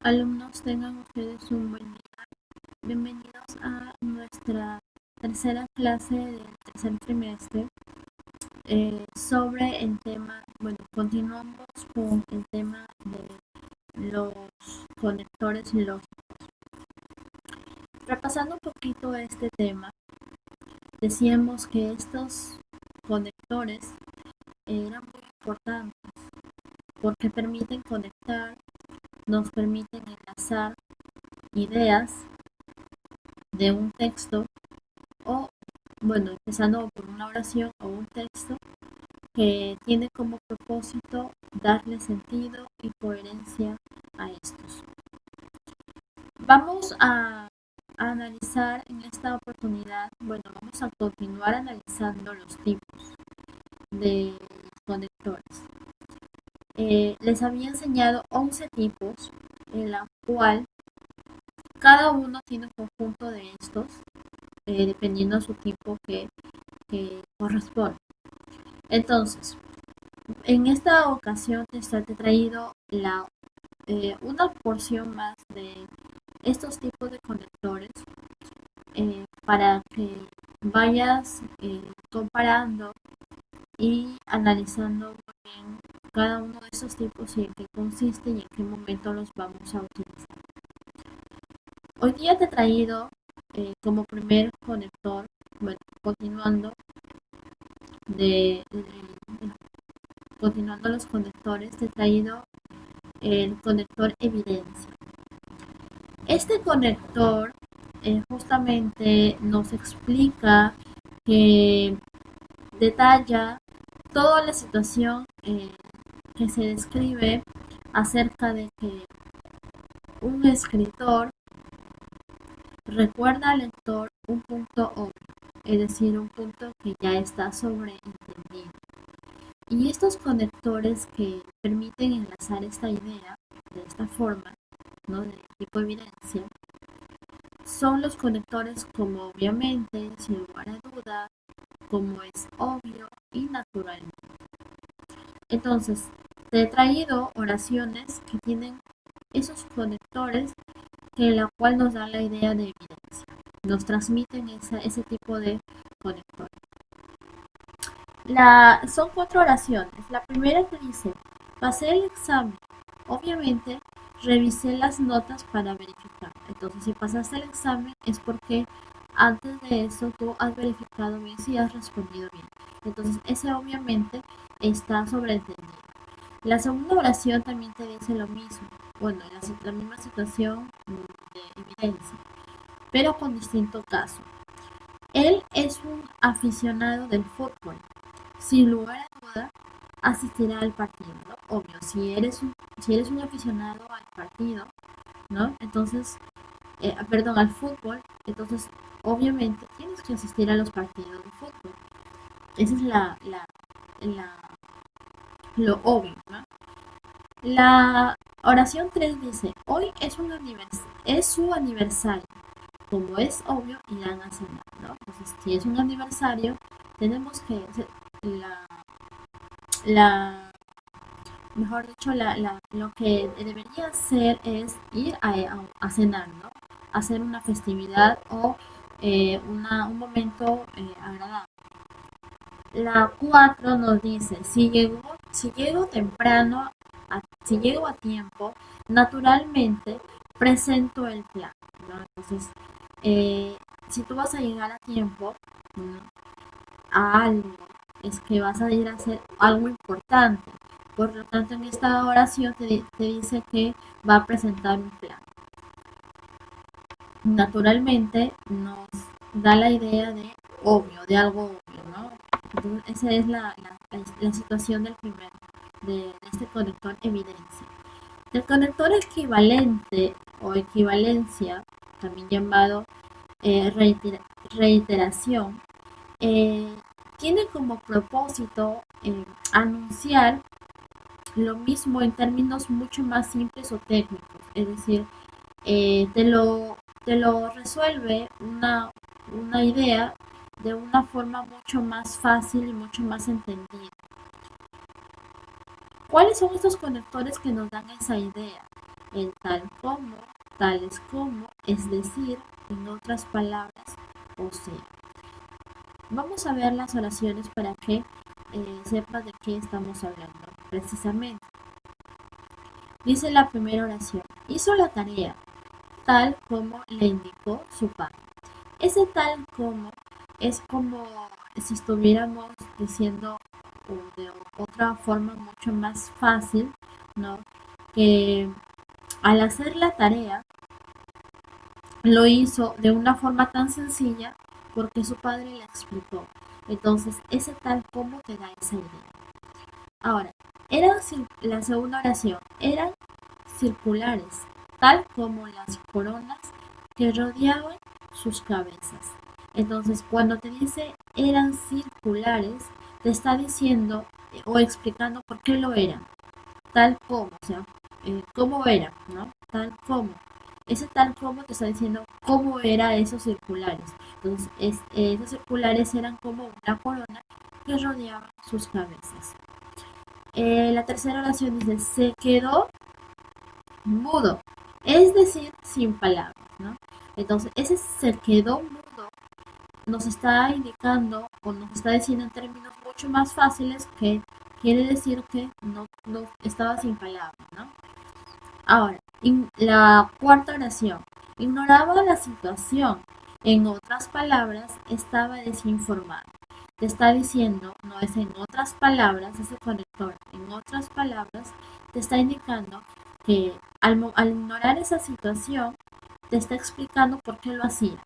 Alumnos, tengan ustedes un buen día. Bienvenidos a nuestra tercera clase del tercer trimestre sobre el tema, bueno, continuamos con el tema de los conectores lógicos. Repasando un poquito este tema, decíamos que estos conectores eran muy importantes porque permiten conectar, nos permiten enlazar ideas de un texto o, bueno, empezando por una oración o un texto que tiene como propósito darle sentido y coherencia a estos. Vamos a analizar en esta oportunidad, bueno, vamos a continuar analizando los tipos de conectores. Les había enseñado 11 tipos, en la cual cada uno tiene un conjunto de estos, dependiendo de su tipo que corresponde. Entonces, en esta ocasión te he traído una porción más de estos tipos de conectores para que vayas comparando y analizando muy bien cada uno de esos tipos y en qué consiste y en qué momento los vamos a utilizar. Hoy día te he traído como primer conector, bueno, continuando los conectores, te he traído el conector evidencia. Este conector justamente nos explica que detalla toda la situación que se describe acerca de que un escritor recuerda al lector un punto obvio, es decir, un punto que ya está sobreentendido. Y estos conectores que permiten enlazar esta idea de esta forma, ¿no?, de tipo evidencia, son los conectores como obviamente, sin lugar a duda, como es obvio y natural. Entonces, te he traído oraciones que tienen esos conectores que la cual nos dan la idea de evidencia, nos transmiten ese tipo de conector. Son 4 oraciones. La primera que dice: pasé el examen. Obviamente, revisé las notas para verificar. Entonces, si pasaste el examen es porque antes de eso tú has verificado bien si has respondido bien. Entonces, ese obviamente está sobreentendido. La segunda oración también te dice lo mismo. Bueno, la misma situación de evidencia, pero con distinto caso. Él es un aficionado del fútbol. Sin lugar a duda, asistirá al partido, ¿no? Obvio, si eres un aficionado al partido, ¿no? Entonces, perdón, al fútbol, entonces obviamente tienes que asistir a los partidos de fútbol. Esa es la, lo obvio, ¿no? La oración 3 dice: hoy es su aniversario. Como es obvio, irán a cenar, ¿no? Entonces, si es un aniversario, tenemos que la, la mejor dicho, lo que debería hacer es ir a cenar, ¿no? Hacer una festividad o un momento agradable. La 4 nos dice: si llego temprano, si llego a tiempo, naturalmente presento el plan, ¿no? Entonces, si tú vas a llegar a tiempo, ¿no?, a algo, es que vas a ir a hacer algo importante. Por lo tanto, en esta oración te dice que va a presentar un plan. Naturalmente nos da la idea de obvio, de algo obvio, ¿no? Entonces, esa es la situación de este conector evidencia. El conector equivalente o equivalencia, también llamado reiteración, eh, tiene como propósito anunciar lo mismo en términos mucho más simples o técnicos, es decir, eh, te, lo, te lo resuelve una idea de una forma mucho más fácil y mucho más entendida. ¿Cuáles son estos conectores que nos dan esa idea? el tal como, tales como, es decir, en otras palabras, o sea. Vamos a ver las oraciones para que sepas de qué estamos hablando precisamente. Dice la primera oración, hizo la tarea tal como le indicó su padre. Ese tal como es como si estuviéramos diciendo de otra forma mucho más fácil, ¿no? Que al hacer la tarea lo hizo de una forma tan sencilla porque su padre le explicó. Entonces, ese tal como te da esa idea. Ahora, la segunda oración, eran circulares, tal como las coronas que rodeaban sus cabezas. Entonces, cuando te dice eran circulares, te está diciendo o explicando por qué lo eran, tal como, o sea, cómo era, ¿no? Tal como. Ese tal como te está diciendo cómo eran esos circulares. Entonces, esos circulares eran como una corona que rodeaba sus cabezas. La tercera oración dice, se quedó mudo, es decir, sin palabras, ¿no? Entonces, ese se quedó mudo nos está indicando o nos está diciendo en términos mucho más fáciles que quiere decir que no estaba sin palabras, ¿no? Ahora, la cuarta oración, ignoraba la situación, en otras palabras, estaba desinformado. Te está diciendo, no es en otras palabras, ese conector, en otras palabras, te está indicando que al ignorar esa situación, te está explicando por qué lo hacía.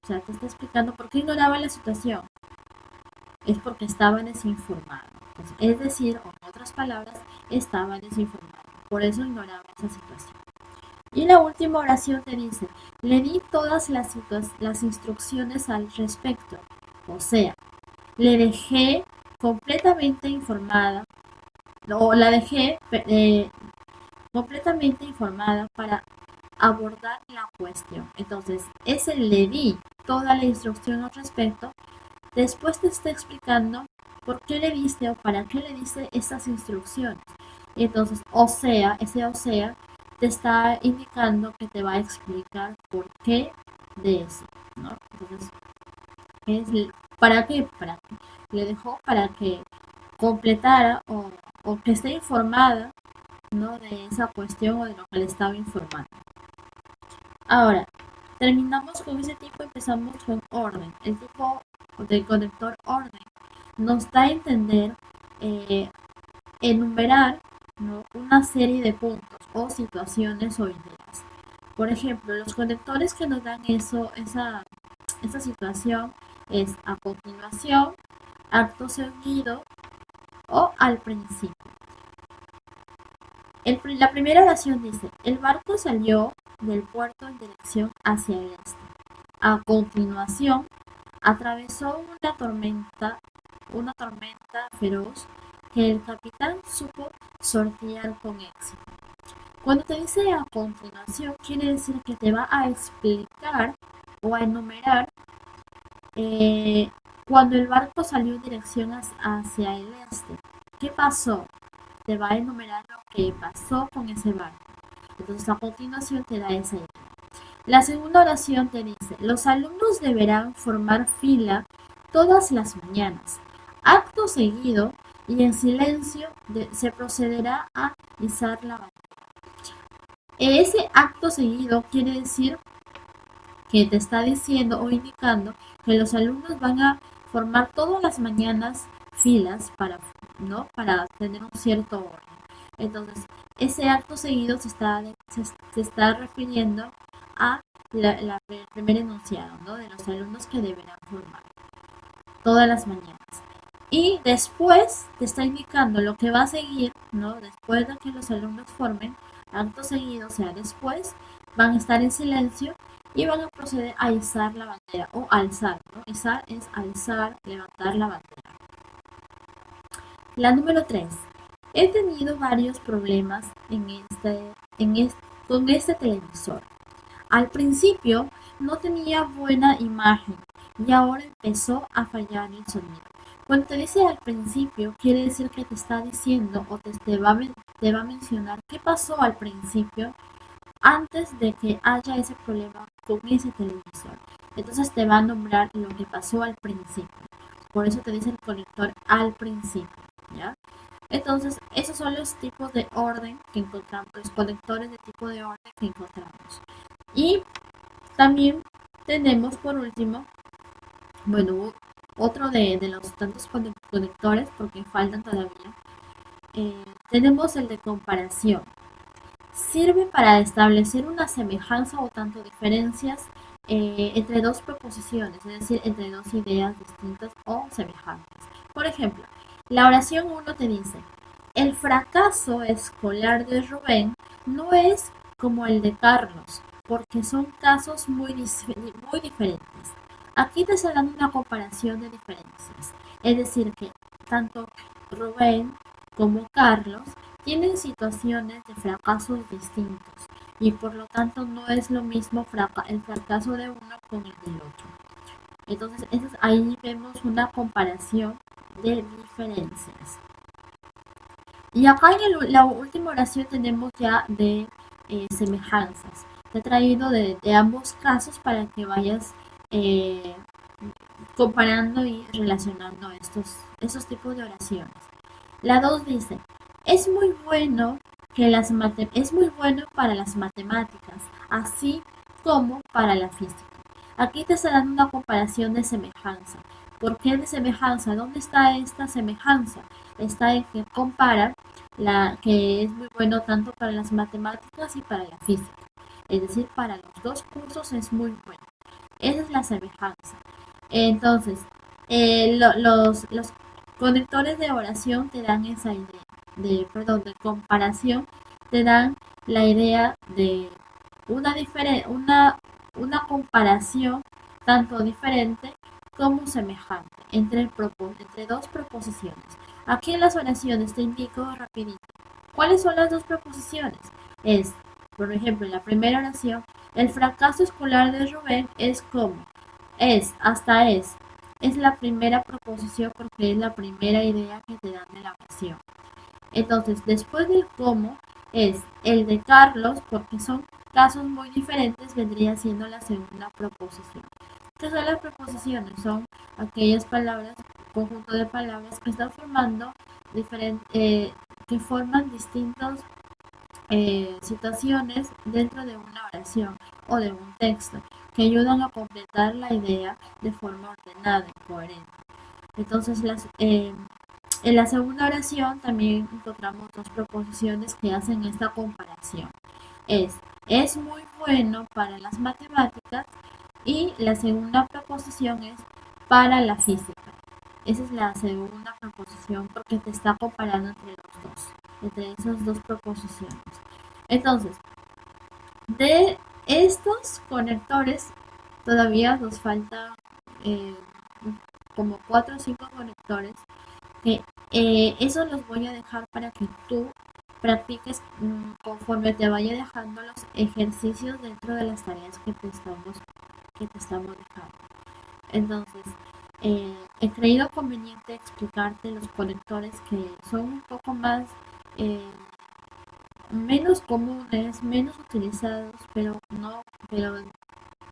O sea, te está explicando por qué ignoraba la situación. Es porque estaba desinformado. Entonces, es decir, o en otras palabras, estaba desinformado. Por eso ignoraba esa situación. Y la última oración te dice, le di todas las instrucciones al respecto. O sea, le dejé completamente informada, o la dejé completamente informada para abordar la cuestión. Entonces, ese le di toda la instrucción al respecto. Después te está explicando por qué le diste o para qué le diste estas instrucciones. Y entonces, ese o sea, te está indicando que te va a explicar por qué de eso, ¿no? Entonces, ¿para qué? Para qué. Le dejó para que completara o que esté informada, ¿no? De esa cuestión o de lo que le estaba informando. Ahora, terminamos con ese tipo, empezamos con orden. El tipo del conector orden nos da a entender enumerar, ¿no? Una serie de puntos o situaciones o ideas. Por ejemplo, los conectores que nos dan esa situación es a continuación, acto seguido o al principio. La primera oración dice, el barco salió del puerto en dirección hacia el este. A continuación, atravesó una tormenta feroz que el capitán supo sortear con éxito. Cuando te dice a continuación, quiere decir que te va a explicar o a enumerar cuando el barco salió en dirección hacia el este. ¿Qué pasó? Te va a enumerar lo que pasó con ese barco. Entonces a continuación te da esa idea. La segunda oración te dice, los alumnos deberán formar fila todas las mañanas. Acto seguido y en silencio se procederá a izar la bandera. Ese acto seguido quiere decir que te está diciendo o indicando que los alumnos van a formar todas las mañanas filas ¿no? Para tener un cierto orden. Entonces, ese acto seguido se está refiriendo a el primer enunciado, ¿no? De los alumnos que deberán formar todas las mañanas. Y después te está indicando lo que va a seguir, ¿no? Después de que los alumnos formen, acto seguido, o sea, después, van a estar en silencio y van a proceder a izar la bandera o alzar, ¿no? Izar es alzar, levantar la bandera. La número 3. He tenido varios problemas con este televisor. Al principio no tenía buena imagen y ahora empezó a fallar el sonido. Cuando te dice al principio, quiere decir que te está diciendo o te te va a mencionar qué pasó al principio antes de que haya ese problema con ese televisor. Entonces te va a nombrar lo que pasó al principio. Por eso te dice el conector al principio, ¿ya? Entonces, esos son los tipos de orden que encontramos, los conectores de tipo de orden que encontramos. Y también tenemos por último, bueno, otro de los tantos conectores, porque faltan todavía, tenemos el de comparación. Sirve para establecer una semejanza o tanto diferencias entre dos proposiciones, es decir, entre dos ideas distintas o semejantes. Por ejemplo, la oración 1 te dice, el fracaso escolar de Rubén no es como el de Carlos, porque son casos muy diferentes. Aquí te está dando una comparación de diferencias, es decir, que tanto Rubén como Carlos tienen situaciones de fracasos distintos y por lo tanto no es lo mismo el fracaso de uno con el del otro. Entonces ahí vemos una comparación de diferencias. Y acá en la última oración tenemos ya de semejanzas. Te he traído de ambos casos para que vayas eh, comparando y relacionando estos tipos de oraciones. La 2 dice, es muy bueno es muy bueno para las matemáticas, así como para la física. Aquí te está dando una comparación de semejanza. ¿Por qué de semejanza? ¿Dónde está esta semejanza? Está en que compara que es muy bueno tanto para las matemáticas y para la física. Es decir, para los dos cursos es muy bueno. Esa es la semejanza. Entonces, los conectores de oración te dan esa idea, de comparación, te dan la idea de una comparación tanto diferente como semejante entre dos proposiciones. Aquí en las oraciones te indico rapidito. ¿Cuáles son las dos proposiciones? Es, por ejemplo, en la primera oración, el fracaso escolar de Rubén es como hasta es la primera proposición porque es la primera idea que te dan de la oración. Entonces, después del cómo es el de Carlos, porque son casos muy diferentes, vendría siendo la segunda proposición. ¿Qué son las proposiciones? Son aquellas palabras, conjunto de palabras que están formando que forman distintas situaciones dentro de una oración o de un texto que ayudan a completar la idea de forma ordenada y coherente. Entonces, en la segunda oración también encontramos dos proposiciones que hacen esta comparación. Es muy bueno para las matemáticas y la segunda proposición es para la física. Esa es la segunda proposición porque te está comparando entre los dos, entre esas dos proposiciones. Entonces, de estos conectores todavía nos falta eh, como 4 o 5 conectores que eso los voy a dejar para que tú practiques conforme te vaya dejando los ejercicios dentro de las tareas que te estamos dejando. Entonces, he creído conveniente explicarte los conectores que son un poco más menos comunes, menos utilizados, pero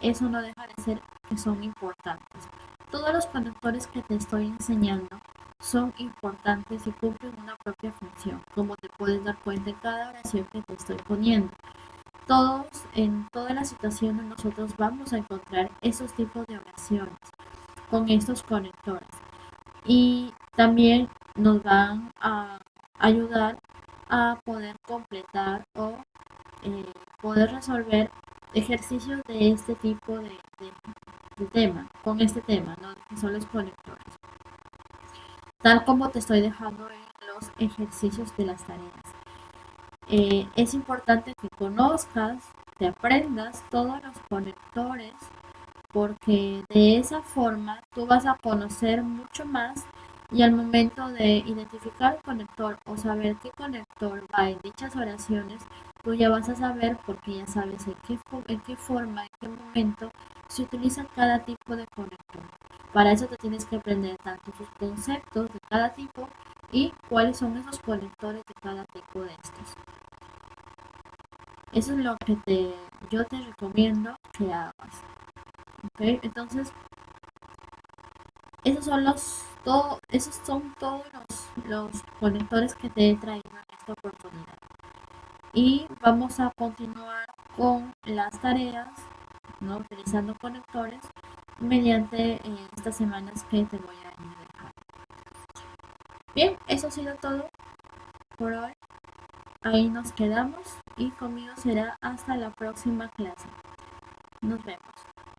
eso no deja de ser que son importantes. Todos los conectores que te estoy enseñando son importantes y cumplen una propia función, como te puedes dar cuenta en cada oración que te estoy poniendo. En todas las situaciones nosotros vamos a encontrar esos tipos de oraciones con estos conectores y también nos van a ayudar a poder completar o poder resolver ejercicios de este tipo de tema, con este tema, ¿no? Que son los conectores. Tal como te estoy dejando en los ejercicios de las tareas. Es importante que conozcas, que aprendas todos los conectores, porque de esa forma tú vas a conocer mucho más y al momento de identificar el conector o saber qué conector va en dichas oraciones, tú ya vas a saber porque ya sabes en qué forma, en qué momento se utiliza cada tipo de conector. Para eso te tienes que aprender tanto sus conceptos de cada tipo y cuáles son esos conectores de cada tipo de estos. Eso es lo que yo te recomiendo que hagas. ¿Okay? Entonces, esos son todos los conectores que te he traído en esta oportunidad. Y vamos a continuar con las tareas, ¿no? Utilizando conectores mediante estas semanas que te voy a ir dejando. Bien, eso ha sido todo por hoy. Ahí nos quedamos y conmigo será hasta la próxima clase. Nos vemos.